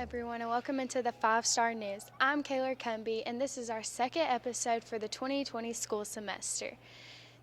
everyone, and welcome into the 5-Star News. I'm Kayla Cumby, and this is our second episode for the 2020 school semester.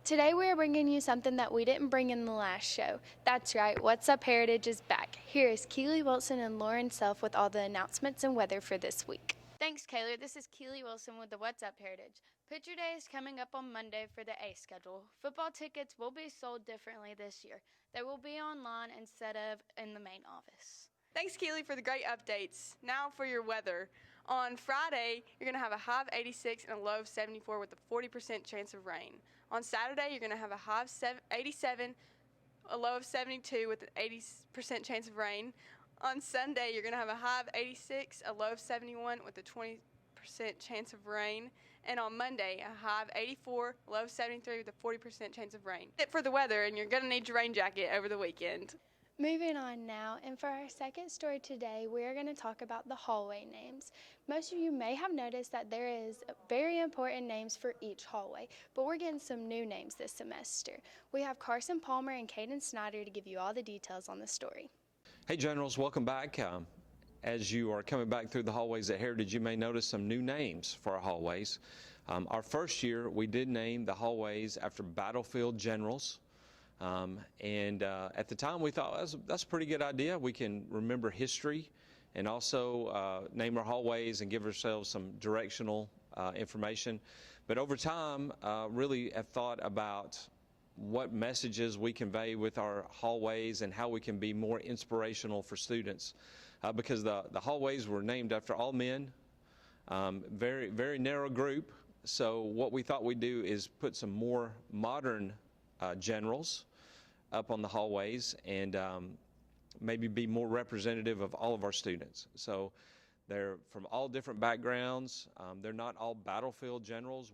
Today we are bringing you something that we didn't bring in the last show. That's right, What's Up Heritage is back. Here is Keely Wilson and Lauren Self with all the announcements and weather for this week. Thanks, Kayla. This is Keely Wilson with the What's Up Heritage. Picture Day is coming up on Monday for the A schedule. Football tickets will be sold differently this year. They will be online instead of in the main office. Thanks, Keely, for the great updates. Now for your weather. On Friday, you're going to have a high of 86 and a low of 74 with a 40% chance of rain. On Saturday, you're going to have a high of 87, a low of 72 with an 80% chance of rain. On Sunday, you're going to have a high of 86, a low of 71 with a 20% chance of rain. And on Monday, a high of 84, a low of 73 with a 40% chance of rain. That's it for the weather, and you're going to need your rain jacket over the weekend. Moving on now, and for our second story today, we are going to talk about the hallway names. Most of you may have noticed that there is very important names for each hallway, but we're getting some new names this semester. We have Carson Palmer and Caden Snyder to give you all the details on the story. Hey Generals, welcome back. As you are coming back through the hallways at Heritage, you may notice some new names for our hallways. Our first year, we did name the hallways after battlefield generals. At the time we thought that's a pretty good idea. We can remember history and also name our hallways and give ourselves some directional information. But over time, really have thought about what messages we convey with our hallways and how we can be more inspirational for students. Because the hallways were named after all men, very, very narrow group. So what we thought we'd do is put some more modern generals up on the hallways and maybe be more representative of all of our students. So they're from all different backgrounds. They're not all battlefield generals.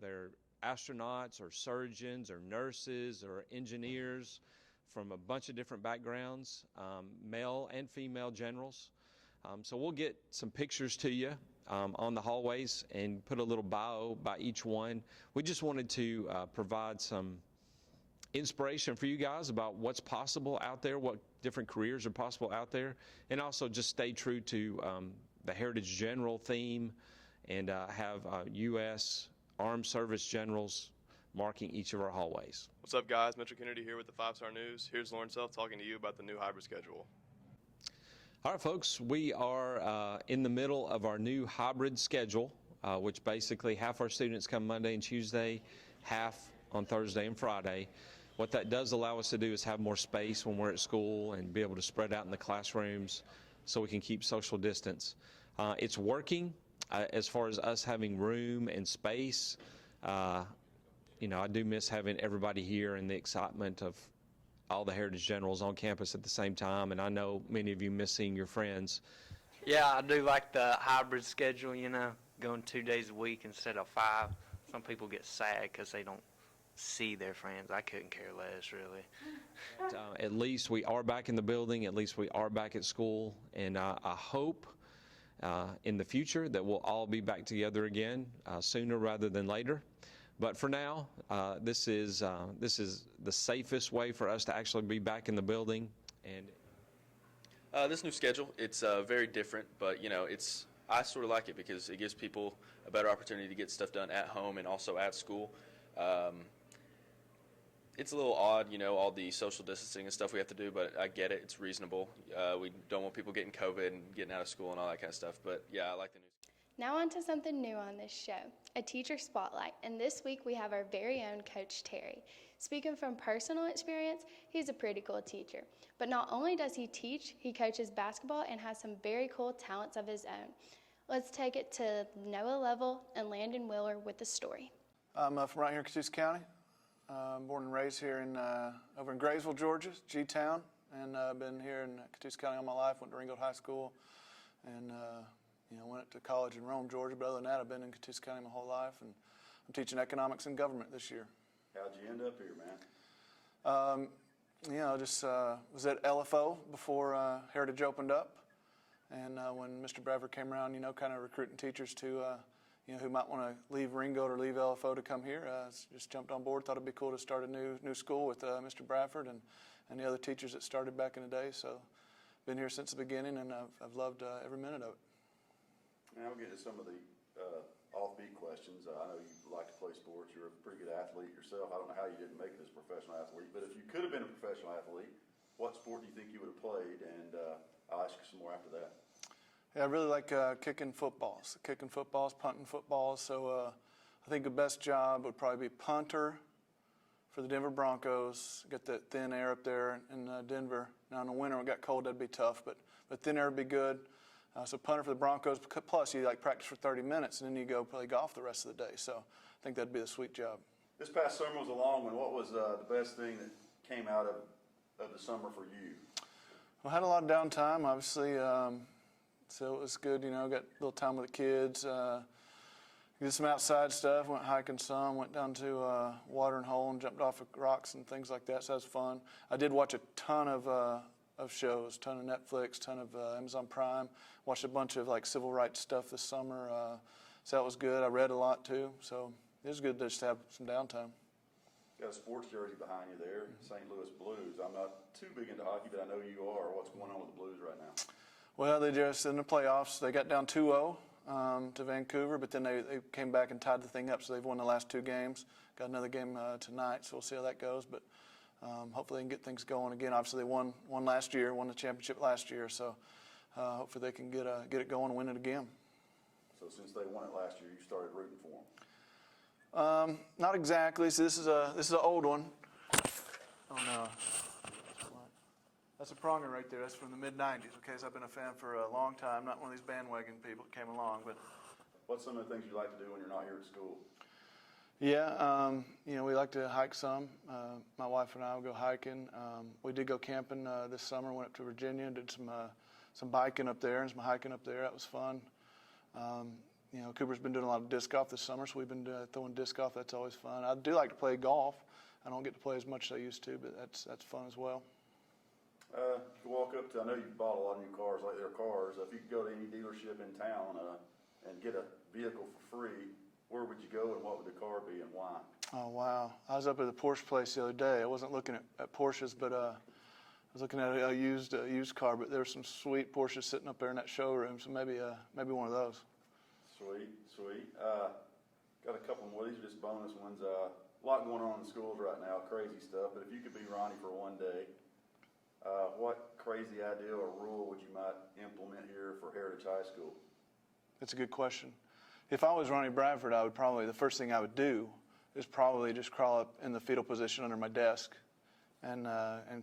They're astronauts or surgeons or nurses or engineers from a bunch of different backgrounds, male and female generals. So we'll get some pictures to you on the hallways and put a little bio by each one. We just wanted to provide some inspiration for you guys about what's possible out there, what different careers are possible out there, and also just stay true to the Heritage General theme and have U.S. Armed Service Generals marking each of our hallways. What's up, guys? Mitchell Kennedy here with the 5-Star News. Here's Lauren Self talking to you about the new hybrid schedule. All right, folks, we are in the middle of our new hybrid schedule, which basically half our students come Monday and Tuesday, half on Thursday and Friday. What that does allow us to do is have more space when we're at school and be able to spread out in the classrooms so we can keep social distance. It's working as far as us having room and space. You know, I do miss having everybody here and the excitement of all the Heritage Generals on campus at the same time, and I know many of you miss seeing your friends. Yeah, I do like the hybrid schedule, you know, going 2 days a week instead of 5. Some people get sad because they don't see their friends. I couldn't care less, really. At least we are back in the building. At least we are back at school. And I hope in the future that we'll all be back together again sooner rather than later. But for now, this is the safest way for us to actually be back in the building. And This new schedule, it's very different, but you know, I sort of like it because it gives people a better opportunity to get stuff done at home and also at school. It's a little odd, you know, all the social distancing and stuff we have to do, but I get it. It's reasonable. We don't want people getting COVID and getting out of school and all that kind of stuff. But, yeah, I like the news. Now on to something new on this show, a teacher spotlight. And this week we have our very own Coach Terry. Speaking from personal experience, he's a pretty cool teacher. But not only does he teach, he coaches basketball and has some very cool talents of his own. Let's take it to Noah Level and Landon Wheeler with the story. I'm from right here in Catoosa County. Born and raised here over in Graysville, Georgia, G-Town, and I've been here in Catoosa County all my life. Went to Ringgold High School, and went to college in Rome, Georgia. But other than that, I've been in Catoosa County my whole life, and I'm teaching economics and government this year. How'd you end up here, man? Just was at LFO before Heritage opened up, and when Mr. Bradford came around, kind of recruiting teachers to. Who might want to leave Ringgold or leave LFO to come here. Just jumped on board, thought it'd be cool to start a new school with Mr. Bradford and the other teachers that started back in the day. So been here since the beginning, and I've loved every minute of it. Now we'll get to some of the offbeat questions. I know you like to play sports. You're a pretty good athlete yourself. I don't know how you didn't make it as a professional athlete, but if you could have been a professional athlete, what sport do you think you would have played? And I'll ask you some more after that. Yeah, I really like kicking footballs, punting footballs. So I think the best job would probably be punter for the Denver Broncos. Get that thin air up there in Denver. Now in the winter, when it got cold, that'd be tough, but thin air would be good. So punter for the Broncos, plus you like practice for 30 minutes, and then you go play golf the rest of the day. So I think that'd be the sweet job. This past summer was a long one. What was the best thing that came out of the summer for you? Well, I had a lot of downtime, obviously, so it was good. Got a little time with the kids. Did some outside stuff, went hiking some, went down to watering hole and jumped off of rocks and things like that, so that was fun. I did watch a ton of shows, ton of Netflix, ton of Amazon Prime. Watched a bunch of like civil rights stuff this summer, so that was good. I read a lot too, so it was good to just have some downtime. Got a sports jersey behind you there, St. Louis Blues. I'm not too big into hockey, but I know you are. What's going on with the Blues right now? Well, they just in the playoffs, they got down 2-0 to Vancouver, but then they came back and tied the thing up, so they've won the last 2 games. Got another game tonight, so we'll see how that goes, but hopefully they can get things going again. Obviously, they won last year, won the championship last year, so hopefully they can get it going and win it again. So since they won it last year, you started rooting for them? Not exactly. So this is an old one. Oh no, that's a pronger right there. That's from the mid-'90s. Okay, so I've been a fan for a long time. Not one of these bandwagon people that came along, but. What's some of the things you like to do when you're not here at school? Yeah, we like to hike some. My wife and I will go hiking. We did go camping this summer. Went up to Virginia and did some biking up there and some hiking up there. That was fun. Cooper's been doing a lot of disc golf this summer, so we've been throwing disc golf. That's always fun. I do like to play golf. I don't get to play as much as I used to, but that's fun as well. You can walk up to, I know you bought a lot of new cars, like their cars. If you could go to any dealership in town and get a vehicle for free, where would you go and what would the car be and why? Oh, wow. I was up at the Porsche place the other day. I wasn't looking at Porsches, but I was looking at a used car, but there were some sweet Porsches sitting up there in that showroom, so maybe one of those. Sweet. Got a couple more. These are just bonus ones. A lot going on in the schools right now, crazy stuff, but if you could be Ronnie for one day, what crazy idea or rule would you might implement here for Heritage High School? That's a good question. If I was Ronnie Bradford, the first thing I would do is probably just crawl up in the fetal position under my desk and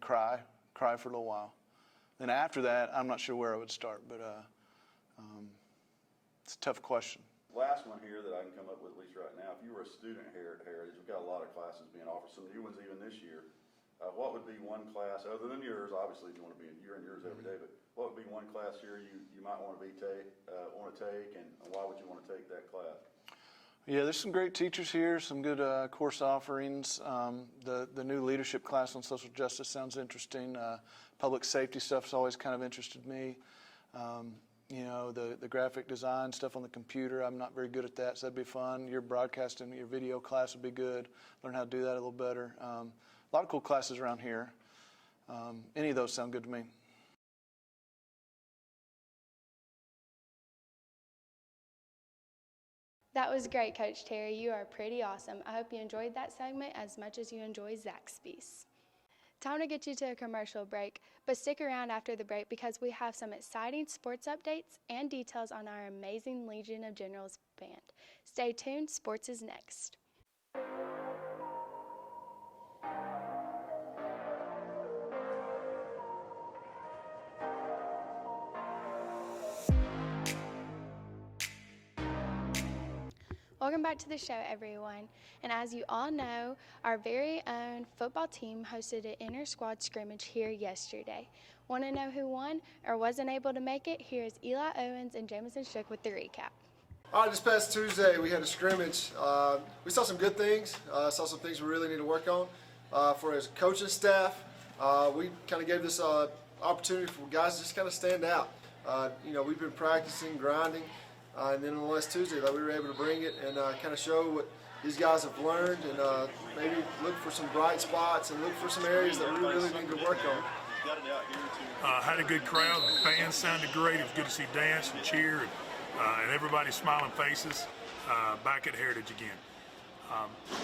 cry for a little while. Then after that, I'm not sure where I would start, but it's a tough question. Last one here that I can come up with at least right now. If you were a student here at Heritage, we've got a lot of classes being offered, some new ones even this year. What would be one class, other than yours, obviously you want to be in yours every day, but what would be one class here you might want to take, and why would you want to take that class? Yeah, there's some great teachers here, some good course offerings. The new leadership class on social justice sounds interesting. Public safety stuff's always kind of interested me. The graphic design stuff on the computer, I'm not very good at that, so that'd be fun. Your broadcasting, your video class would be good. Learn how to do that a little better. A lot of cool classes around here. Any of those sound good to me. That was great, Coach Terry. You are pretty awesome. I hope you enjoyed that segment as much as you enjoyed Zaxby's. Time to get you to a commercial break, but stick around after the break because we have some exciting sports updates and details on our amazing Legion of Generals band. Stay tuned, sports is next. Welcome back to the show, everyone. And as you all know, our very own football team hosted an inter-squad scrimmage here yesterday. Want to know who won or wasn't able to make it? Here's Eli Owens and Jamison Shook with the recap. All right, this past Tuesday we had a scrimmage. We saw some good things, saw some things we really need to work on. For as coaching staff, we kind of gave this opportunity for guys to just kind of stand out. We've been practicing, grinding. And then on last Tuesday, we were able to bring it and kind of show what these guys have learned and maybe look for some bright spots and look for some areas that we really need to work on. Had a good crowd. The band sounded great. It was good to see dance and cheer and everybody's smiling faces back at Heritage again.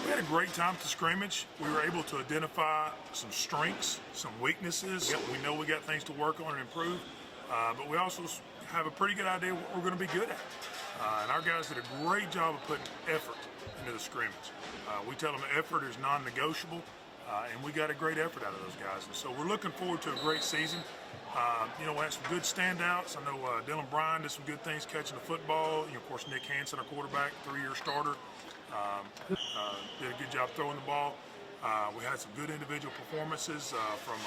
We had a great time at the scrimmage. We were able to identify some strengths, some weaknesses. We know we got things to work on and improve, but we also have a pretty good idea what we're going to be good at. And our guys did a great job of putting effort into the scrimmage. We tell them effort is non-negotiable, and we got a great effort out of those guys. And so we're looking forward to a great season. We had some good standouts. I know Dylan Bryan did some good things catching the football. Of course, Nick Hansen, our quarterback, 3-year starter, did a good job throwing the ball. We had some good individual performances from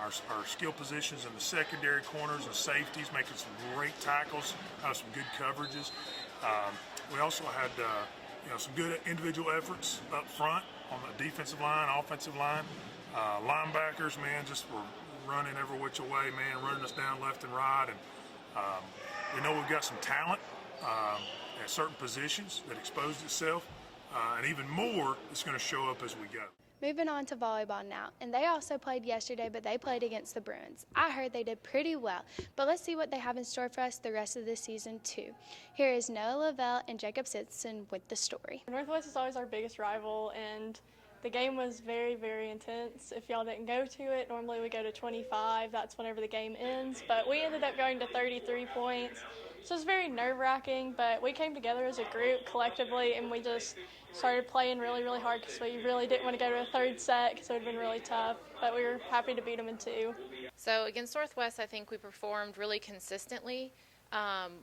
our skill positions in the secondary corners and safeties, making some great tackles, some good coverages. We also had some good individual efforts up front on the defensive line, offensive line. Linebackers, man, just were running every which way, man, running us down left and right. And we know we've got some talent at certain positions that exposed itself, and even more is going to show up as we go. Moving on to volleyball now, and they also played yesterday, but they played against the Bruins. I heard they did pretty well, but let's see what they have in store for us the rest of the season too. Here is Noah Lavelle and Jacob Sitson with the story. Northwest is always our biggest rival, and the game was very, very intense. If y'all didn't go to it, normally we go to 25. That's whenever the game ends, but we ended up going to 33 points. So it's very nerve-wracking, but we came together as a group collectively, and we just started playing really, really hard because we really didn't want to go to a third set because it would have been really tough, but we were happy to beat them in 2. So against Northwest, I think we performed really consistently.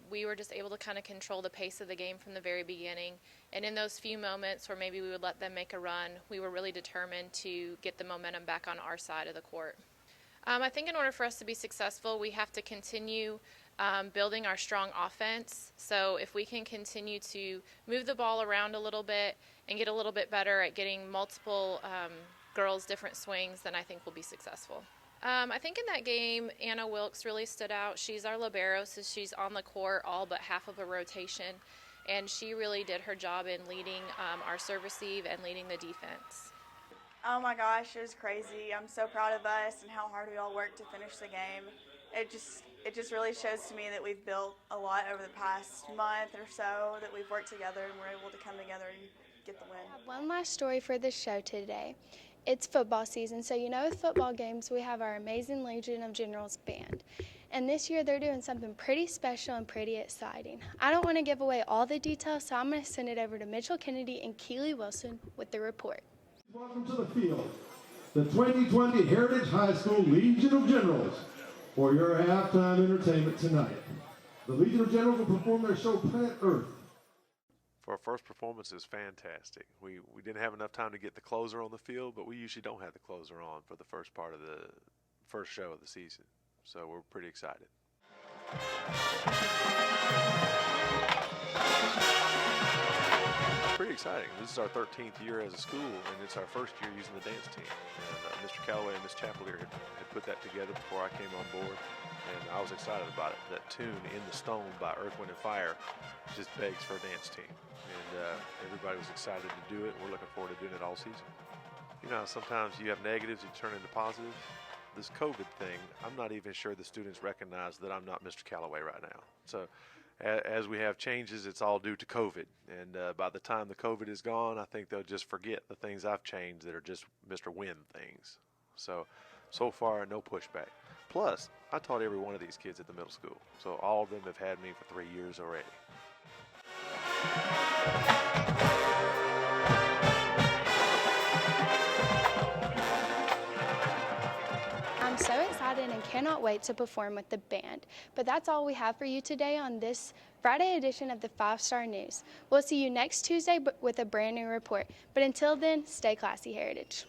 We were just able to kind of control the pace of the game from the very beginning, and in those few moments where maybe we would let them make a run, we were really determined to get the momentum back on our side of the court. I think in order for us to be successful, we have to continue building our strong offense. So if we can continue to move the ball around a little bit and get a little bit better at getting multiple girls different swings, then I think we'll be successful. I think in that game, Anna Wilkes really stood out. She's our libero, so she's on the court all but half of a rotation, and she really did her job in leading our serve receive and leading the defense. Oh my gosh, it was crazy. I'm so proud of us and how hard we all worked to finish the game. It just really shows to me that we've built a lot over the past month or so, that we've worked together and we're able to come together and get the win. I have one last story for the show today. It's football season, so with football games we have our amazing Legion of Generals band. And this year they're doing something pretty special and pretty exciting. I don't want to give away all the details, so I'm going to send it over to Mitchell Kennedy and Keely Wilson with the report. Welcome to the field, the 2020 Heritage High School Legion of Generals, for your halftime entertainment tonight. The Legion of Generals will perform their show Planet Earth. For our first performance, it was fantastic. We didn't have enough time to get the closer on the field, but we usually don't have the closer on for the first part of the first show of the season. So we're pretty excited. Pretty exciting. This is our 13th year as a school, and it's our first year using the dance team. And Mr. Calloway and Ms. Chapelier had put that together before I came on board, and I was excited about it. That tune, In the Stone by Earth, Wind & Fire, just begs for a dance team. And everybody was excited to do it. We're looking forward to doing it all season. Sometimes you have negatives, you turn into positives. This COVID thing, I'm not even sure the students recognize that I'm not Mr. Calloway right now. So as we have changes, it's all due to COVID. And by the time the COVID is gone, I think they'll just forget the things I've changed that are just Mr. Win things. So far, no pushback. Plus, I taught every one of these kids at the middle school. So all of them have had me for 3 years already. I'm so excited and cannot wait to perform with the band. But that's all we have for you today on this Friday edition of the 5-Star News. We'll see you next Tuesday with a brand new report. But until then, stay classy, Heritage.